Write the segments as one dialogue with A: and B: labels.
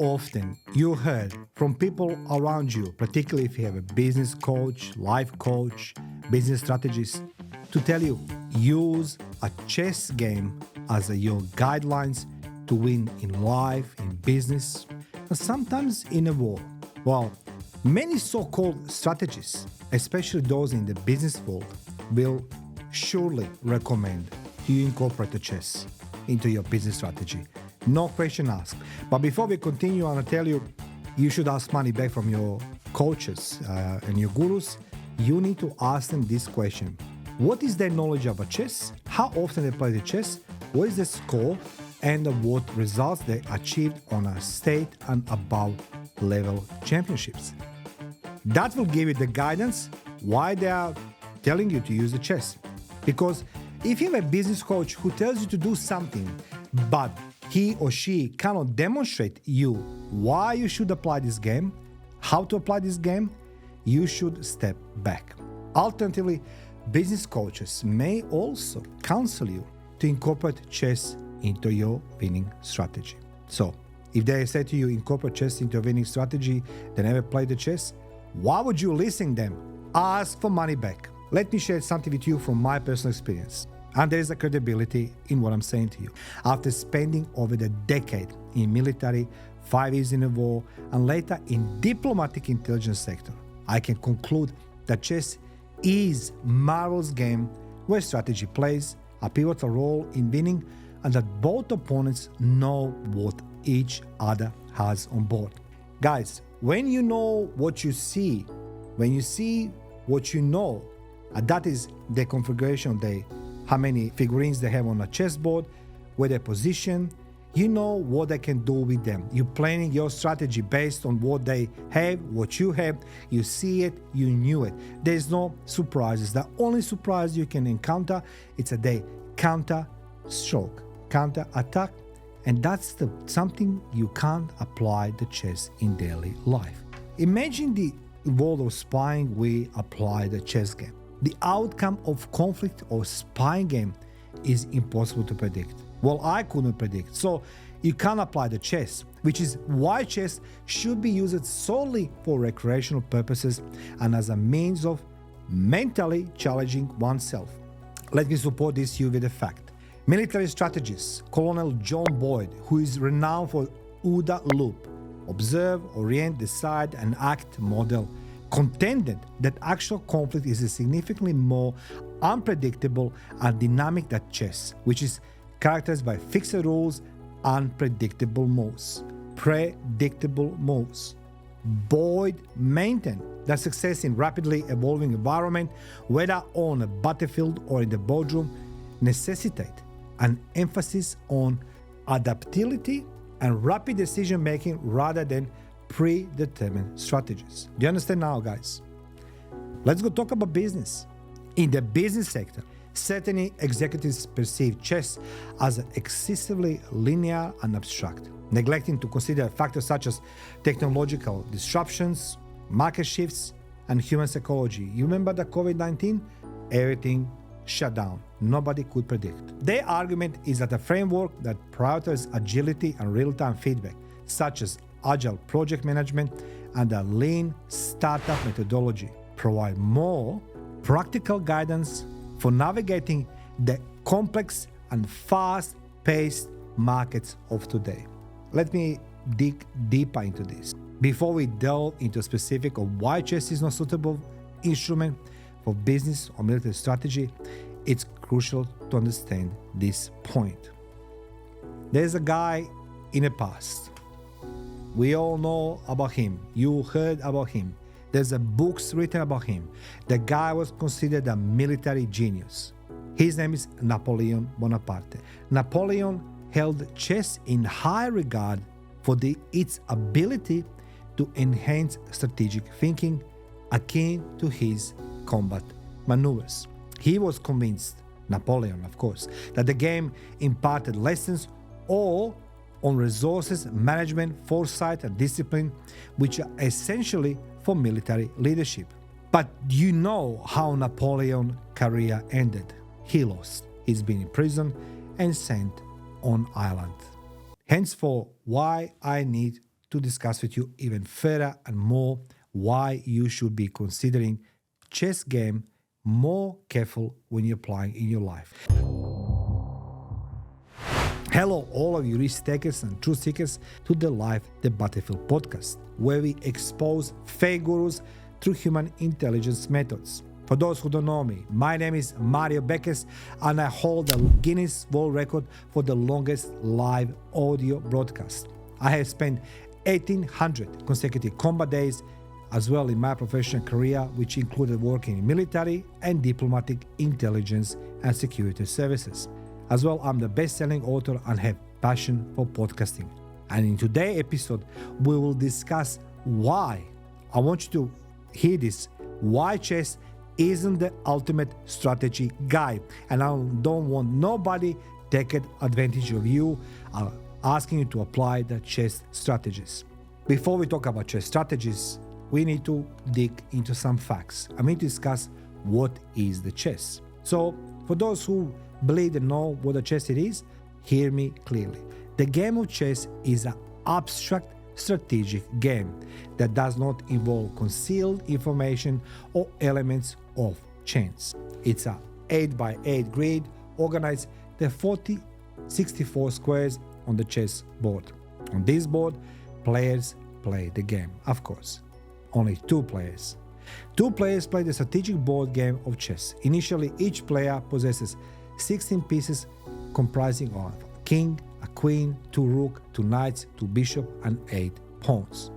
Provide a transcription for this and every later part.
A: often you heard from people around you, particularly if you have a business coach, life coach, business strategist, to tell you use a chess game as your guidelines to win in life, in business, and sometimes in a war? Well, many so-called strategists, especially those in the business world, will surely recommend you incorporate the chess into your business strategy. No question asked. But before we continue, I want to tell you, you should ask money back from your coaches and your gurus. You need to ask them this question. What is their knowledge about chess? How often they play the chess? What is the score? And what results they achieved on a state and above level championships? That will give you the guidance why they are telling you to use the chess. Because if you have a business coach who tells you to do something, but he or she cannot demonstrate you why you should apply this game, how to apply this game, you should step back. Alternatively, business coaches may also counsel you to incorporate chess into your winning strategy. So, if they say to you, incorporate chess into a winning strategy, they never play the chess, why would you listen to them? Ask for money back. Let me share something with you from my personal experience. And there is a credibility in what I'm saying to you. After spending over a decade in military, 5 years in a war, and later in diplomatic intelligence sector, I can conclude that chess is marvelous game where strategy plays a pivotal role in winning, and that both opponents know what each other has on board. Guys, when you know what you see, when you see what you know, and that is the configuration how many figurines they have on a chessboard, where they position, you know what they can do with them. You're planning your strategy based on what they have, what you have, you see it, you knew it. There's no surprises. The only surprise you can encounter, it's they counter stroke, counter attack, and that's something you can't apply the chess in daily life. Imagine the world of spying we apply the chess game. The outcome of conflict or spying game is impossible to predict. Well, I couldn't predict. So you can't apply the chess, which is why chess should be used solely for recreational purposes and as a means of mentally challenging oneself. Let me support this you with a fact. Military strategist Colonel John Boyd, who is renowned for OODA loop, observe, orient, decide, and act model, contended that actual conflict is significantly more unpredictable and dynamic than chess, which is characterized by fixed rules, unpredictable moves, predictable moves. Boyd maintained that success in rapidly evolving environment, whether on a battlefield or in the boardroom, necessitate an emphasis on adaptability and rapid decision making rather than predetermined strategies. Do you understand now, guys? Let's go talk about business. In the business sector, certain executives perceive chess as excessively linear and abstract, neglecting to consider factors such as technological disruptions, market shifts, and human psychology. You remember the COVID-19? Everything shut down. Nobody could predict. Their argument is that a framework that prioritizes agility and real-time feedback, such as agile project management and a lean startup methodology, provide more practical guidance for navigating the complex and fast-paced markets of today. Let me dig deeper into this. Before we delve into specifics of why chess is not a suitable instrument for business or military strategy, it's crucial to understand this point. There's a guy in the past. We all know about him. You heard about him. There's books written about him. The guy was considered a military genius. His name is Napoleon Bonaparte. Napoleon held chess in high regard for its ability to enhance strategic thinking, akin to his combat maneuvers. He was convinced, Napoleon of course, that the game imparted lessons all on resources, management, foresight, and discipline, which are essentially for military leadership. But you know how Napoleon's career ended. He lost. He's been imprisoned and sent on island. Henceforth, why I need to discuss with you even further and more why you should be considering chess game more careful when you're applying in your life. Hello, all of you risk takers and truth seekers, to the Life the Battlefield podcast, where we expose fake gurus through human intelligence methods. For those who don't know me, my name is Bekes, and I hold the Guinness World Record for the longest live audio broadcast. I have spent 1,800 consecutive combat days as well in my professional career, which included working in military and diplomatic intelligence and security services. As well, I'm the best-selling author and have passion for podcasting. And in today's episode, we will discuss why. I want you to hear this. Why chess isn't the ultimate strategy guide. And I don't want nobody taking advantage of you, asking you to apply the chess strategies. Before we talk about chess strategies, we need to dig into some facts. I mean to discuss what is the chess. So for those who believe and know what a chess it is, hear me clearly. The game of chess is an abstract strategic game that does not involve concealed information or elements of chance. It's a 8x8 grid organized the 64 squares on the chess board. On this board, players play the game. Of course, only two players. Two players play the strategic board game of chess. Initially, each player possesses 16 pieces comprising of a king, a queen, 2 rook, 2 knights, 2 bishop, and 8 pawns.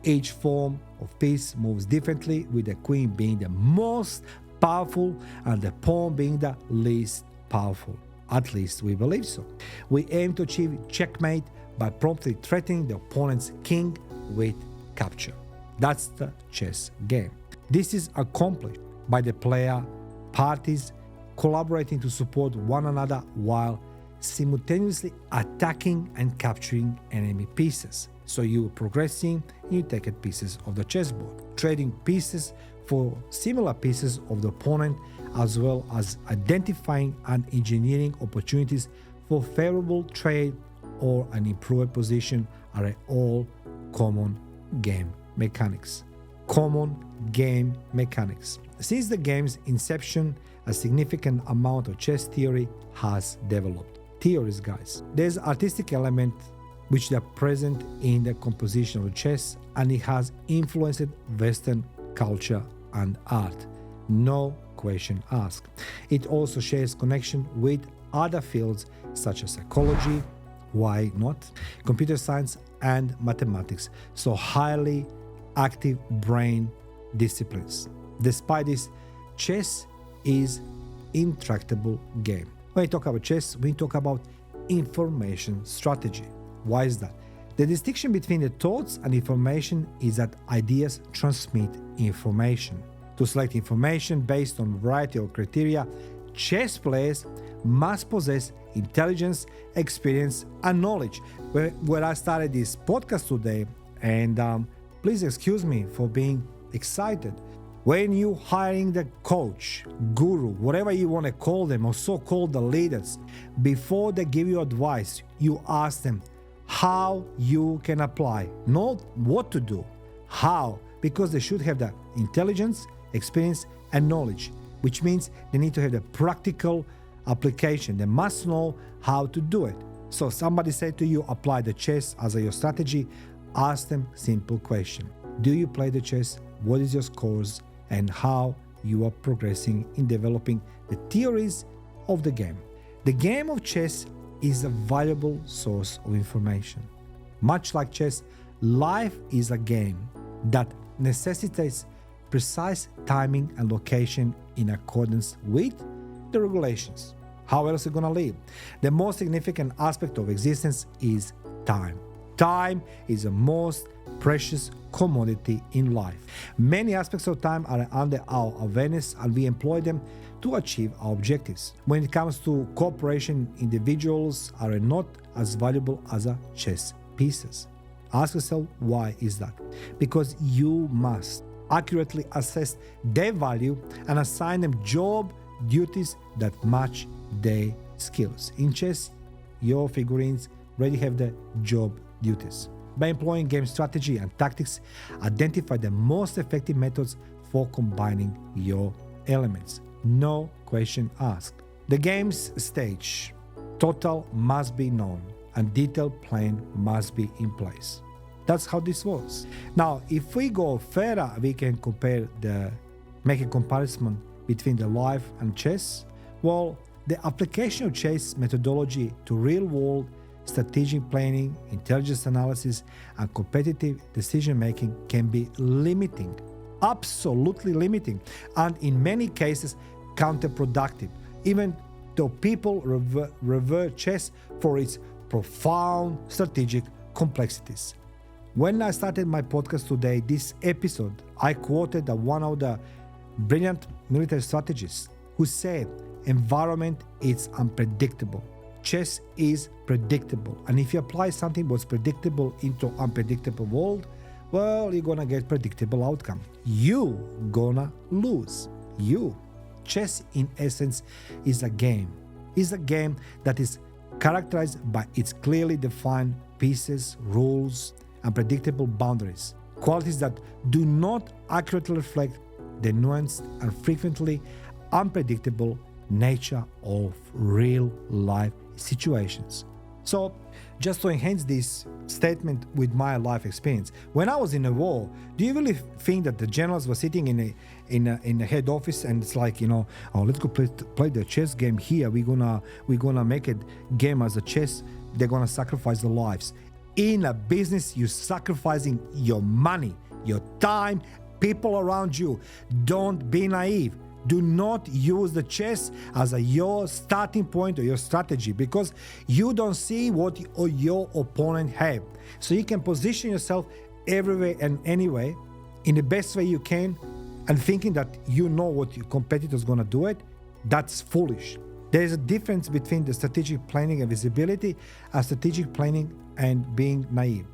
A: Each form of piece moves differently, with the queen being the most powerful and the pawn being the least powerful. At least we believe so. We aim to achieve checkmate by promptly threatening the opponent's king with capture. That's the chess game. This is accomplished by the player parties collaborating to support one another while simultaneously attacking and capturing enemy pieces. So you're progressing, you take pieces of the chessboard, trading pieces for similar pieces of the opponent, as well as identifying and engineering opportunities for favorable trade or an improved position are all common game mechanics. Common game mechanics. Since the game's inception, a significant amount of chess theory has developed. Theories, guys. There's artistic element which are present in the composition of chess, and it has influenced Western culture and art. No question asked. It also shares connection with other fields such as psychology, why not, computer science, and mathematics. So highly active brain disciplines. Despite this, chess is intractable game. When we talk about chess, we talk about information strategy. Why is that? The distinction between the thoughts and information is that ideas transmit information. To select information based on a variety of criteria, chess players must possess intelligence, experience, and knowledge. Where I started this podcast today, and please excuse me for being excited. When you hiring the coach, guru, whatever you want to call them, or so-called the leaders, before they give you advice, you ask them how you can apply, not what to do, how, because they should have the intelligence, experience, and knowledge, which means they need to have the practical application. They must know how to do it. So somebody said to you, apply the chess as your strategy, ask them simple question. Do you play the chess? What is your scores? And how you are progressing in developing the theories of the game. The game of chess is a valuable source of information. Much like chess, life is a game that necessitates precise timing and location in accordance with the regulations. How else are you going to live? The most significant aspect of existence is time. Time is the most precious commodity in life. Many aspects of time are under our awareness, and we employ them to achieve our objectives. When it comes to cooperation, individuals are not as valuable as chess pieces. Ask yourself, why is that? Because you must accurately assess their value and assign them job duties that match their skills. In chess, your figurines already have the job duties. By employing game strategy and tactics, identify the most effective methods for combining your elements. No question asked. The game's stage total must be known and detailed plan must be in place. That's how this works. Now, if we go further, we can make a comparison between the life and chess. Well, the application of chess methodology to real-world strategic planning, intelligence analysis, and competitive decision-making can be limiting, absolutely limiting, and in many cases counterproductive, even though people revere chess for its profound strategic complexities. When I started my podcast today, this episode, I quoted one of the brilliant military strategists who said, environment is unpredictable. Chess is predictable. And if you apply something that's predictable into unpredictable world, well, you're gonna get predictable outcome. You gonna lose. Chess, in essence, is a game. It's a game that is characterized by its clearly defined pieces, rules, and predictable boundaries. Qualities that do not accurately reflect the nuanced and frequently unpredictable nature of real life situations. So, just to enhance this statement with my life experience, when I was in a war, do you really think that the generals were sitting in a head office and it's like, oh, let's go play the chess game here. We're gonna make a game as a chess. They're gonna sacrifice their lives. In a business, you're sacrificing your money, your time, people around you. Don't be naive. Do not use the chess as your starting point or your strategy, because you don't see what your opponent have. So you can position yourself everywhere and anywhere in the best way you can, and thinking that you know what your competitor is going to do it, that's foolish. There is a difference between the strategic planning and visibility and strategic planning and being naive.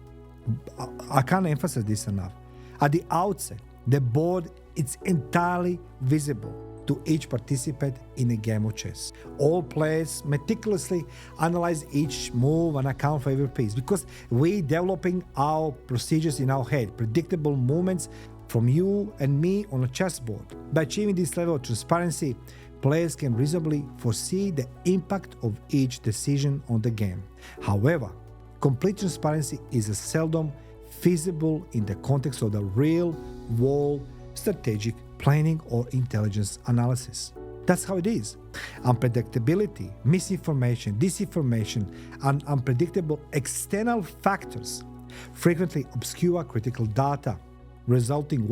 A: I can't emphasize this enough. At the outset, the board is entirely visible to each participant in a game of chess. All players meticulously analyze each move and account for every piece, because we're developing our procedures in our head, predictable movements from you and me on a chessboard. By achieving this level of transparency, players can reasonably foresee the impact of each decision on the game. However, complete transparency is seldom feasible in the context of the real-world strategic planning or intelligence analysis. That's how it is. Unpredictability, misinformation, disinformation, and unpredictable external factors frequently obscure critical data, resulting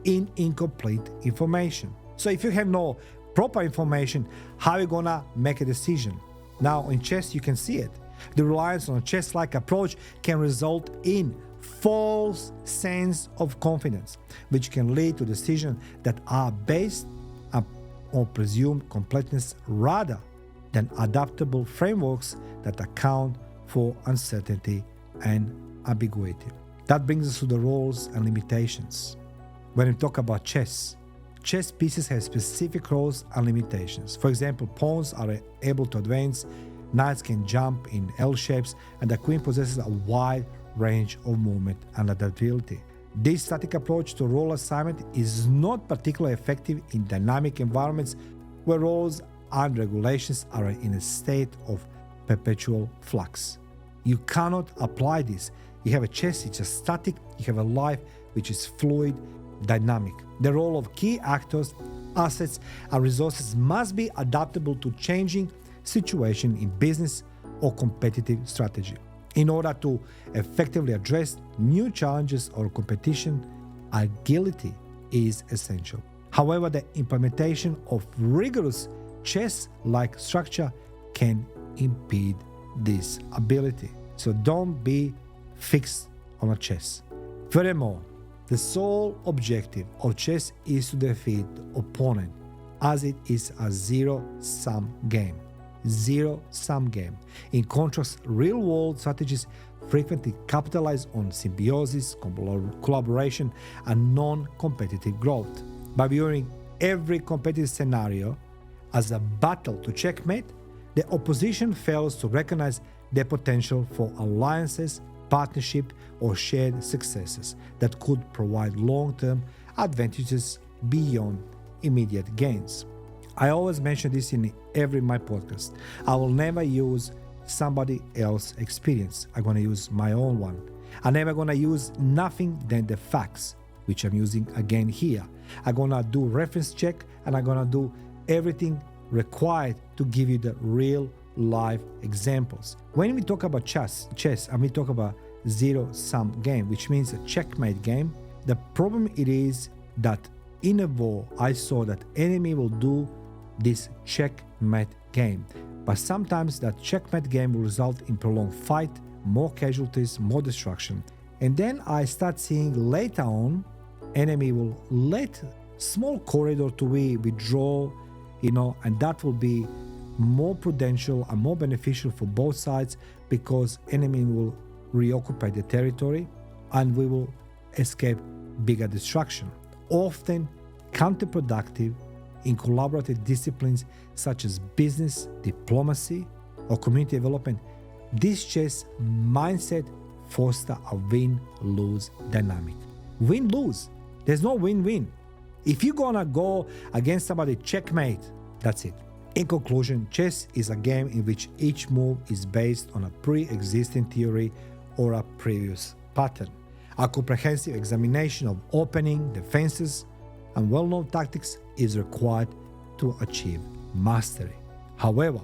A: in incomplete information. So if you have no proper information, how are you gonna make a decision? Now in chess you can see it. The reliance on a chess-like approach can result in false sense of confidence, which can lead to decisions that are based on presumed completeness rather than adaptable frameworks that account for uncertainty and ambiguity. That brings us to the roles and limitations. When we talk about chess pieces have specific roles and limitations. For example, pawns are able to advance, knights can jump in L shapes, and the queen possesses a wide range of movement and adaptability. This static approach to role assignment is not particularly effective in dynamic environments where roles and regulations are in a state of perpetual flux. You cannot apply this. You have a chess, it's just static. You have a life which is fluid, dynamic. The role of key actors, assets, and resources must be adaptable to changing situation in business or competitive strategy. In order to effectively address new challenges or competition, agility is essential. However, the implementation of rigorous chess-like structure can impede this ability. So don't be fixed on a chess. Furthermore, the sole objective of chess is to defeat the opponent, as it is a zero-sum game. Zero-sum game. In contrast, real-world strategies frequently capitalize on symbiosis, collaboration, and non-competitive growth. By viewing every competitive scenario as a battle to checkmate, the opposition fails to recognize the potential for alliances, partnership, or shared successes that could provide long-term advantages beyond immediate gains. I always mention this in every my podcast. I will never use somebody else's experience. I'm going to use my own one. I'm never going to use nothing than the facts, which I'm using again here. I'm going to do reference check, and I'm going to do everything required to give you the real life examples. When we talk about chess, and we talk about zero-sum game, which means a checkmate game, the problem it is that in a war, I saw that enemy will do this checkmate game. But sometimes that checkmate game will result in prolonged fight, more casualties, more destruction. And then I start seeing later on, enemy will let small corridor to withdraw, and that will be more prudential and more beneficial for both sides, because enemy will reoccupy the territory and we will escape bigger destruction. Often counterproductive in collaborative disciplines such as business, diplomacy, or community development. This chess mindset fosters a win-lose dynamic. Win-lose. There's no win-win. If you're gonna go against somebody checkmate, that's it. In conclusion, chess is a game in which each move is based on a pre-existing theory or a previous pattern. A comprehensive examination of opening, defenses, and well-known tactics is required to achieve mastery. However,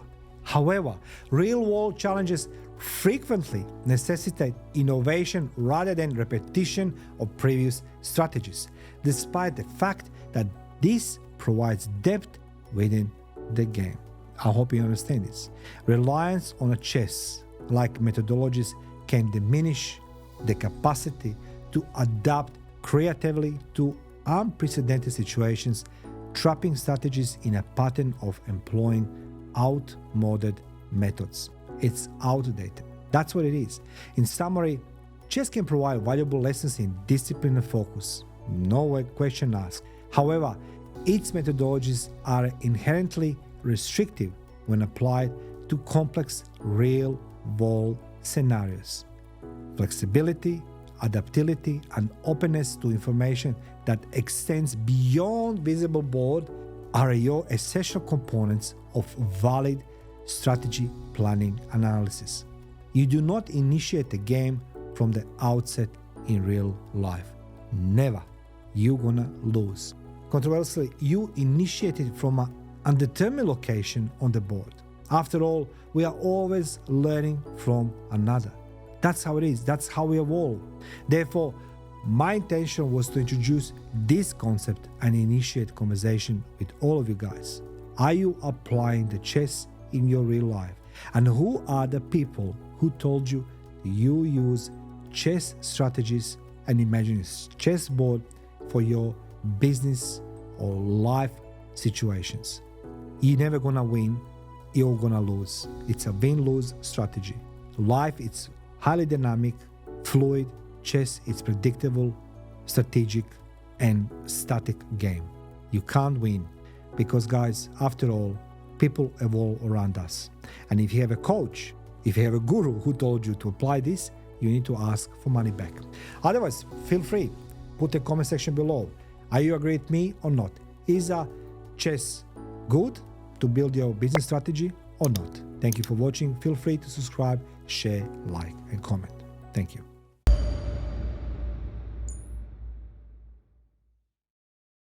A: real-world challenges frequently necessitate innovation rather than repetition of previous strategies, despite the fact that this provides depth within the game. I hope you understand this. Reliance on a chess-like methodologies can diminish the capacity to adapt creatively to unprecedented situations, trapping strategies in a pattern of employing outmoded methods. It's outdated. That's what it is. In summary, chess can provide valuable lessons in discipline and focus. No question asked. However, its methodologies are inherently restrictive when applied to complex real-world scenarios. Flexibility, adaptability, and openness to information that extends beyond visible board are your essential components of valid strategy planning analysis. You do not initiate the game from the outset in real life. Never. You're gonna lose. Controversially, you initiate it from an undetermined location on the board. After all, we are always learning from another. That's how it is. That's how we evolve. Therefore, my intention was to introduce this concept and initiate conversation with all of you guys. Are you applying the chess in your real life? And who are the people who told you you use chess strategies and imagine chessboard for your business or life situations? You're never gonna win, you're gonna lose. It's a win-lose strategy. Life, it's highly dynamic, fluid. Chess, it's predictable, strategic, and static game. You can't win because, guys, after all, people evolve around us. And if you have a coach, if you have a guru who told you to apply this, you need to ask for money back. Otherwise, feel free. Put a comment section below. Are you agree with me or not? Is a chess good to build your business strategy or not? Thank you for watching. Feel free to subscribe, share, like, and comment. Thank you.